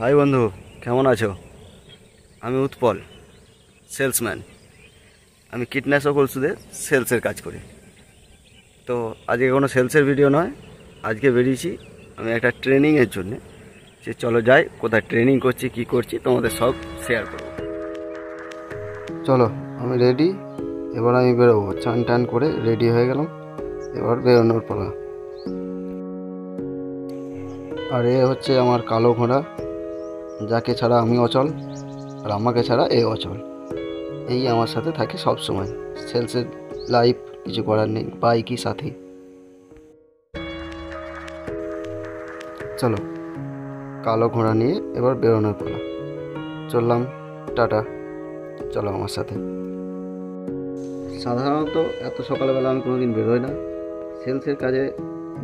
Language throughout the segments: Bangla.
হাই বন্ধু, কেমন আছো? আমি উৎপল, সেলসম্যান। আমি কীটনাশক ওষুধের সেলসের কাজ করি। তো আজকে কোনো সেলসের ভিডিও নয়, আজকে বেরিয়েছি আমি একটা ট্রেনিংয়ের জন্যে। যে চলো যাই, কোথায় ট্রেনিং করছি, কি করছি, তোমাদের সব শেয়ার করবো। চলো, আমি রেডি। এবার আমি বেরোবো। চান টান করে রেডি হয়ে গেলাম, এবার বেরোনোর পালা। আর এ হচ্ছে আমার কালো ঘোড়া, যাকে ছাড়া আমি অচল, আর আমাকে ছাড়া এ অচল। এই আমার সাথে থাকে সব সময়। সেলসের লাইফ, কিছু করার নেই, বাইকই সাথী। চলো, কালো ঘোড়া নিয়ে এবার বেরোনোর পালা। চললাম, টাটা। চলো আমার সাথে। সাধারণত এত সকালবেলা আমি কোনোদিন বেরোই না। সেলসের কাজে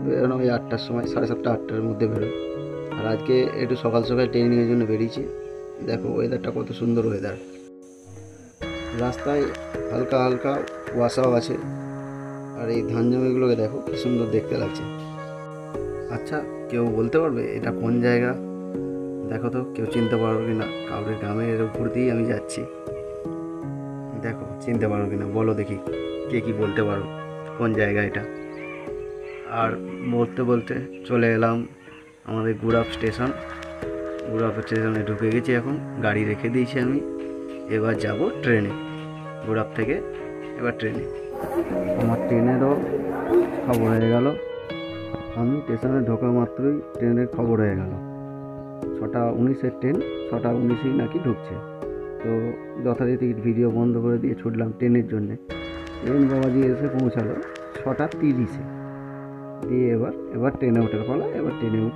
বেরোনো ওই 8টার সময়, 7:30 8টার মধ্যে বেরোই। আর আজকে একটু সকাল সকাল ট্রেনিংয়ের জন্য বেরিয়েছি। দেখো ওয়েদারটা কত সুন্দর ওয়েদার। রাস্তায় হালকা হালকা কুয়াশাও আছে। আর এই ধান জমিগুলোকে দেখো কি সুন্দর দেখতে লাগছে। আচ্ছা, কেউ বলতে পারবে এটা কোন জায়গা? দেখো তো, কেউ চিনতে পারবে কি না? কাউরের গ্রামের উপর দিয়েই আমি যাচ্ছি। দেখো, চিনতে পারো কি না বলো দেখি, কে কি বলতে পারো কোন জায়গা এটা। আর বলতে বলতে চলে এলাম আমাদের গুড়াপ স্টেশন। গুড়াপ স্টেশনে ঢুকে গেছি, এখন গাড়ি রেখে দিয়েছি আমি। এবার যাব ট্রেনে, গুড়াপ থেকে এবার ট্রেনে। আমার ট্রেনেরও খবর হয়ে গেল। আমি স্টেশনে ঢোকা মাত্রই ট্রেনের খবর হয়ে গেল 6:19-এর ট্রেন, 6:19-এই নাকি ঢুকছে। তো যথারীতি ভিডিও বন্ধ করে দিয়ে ছুটলাম ট্রেনের জন্যে। ট্রেন বাবাজি এসে পৌঁছালো 6:30-এ। দিয়ে এবার ট্রেনে ওঠার পালা। এবার ট্রেনে উঠে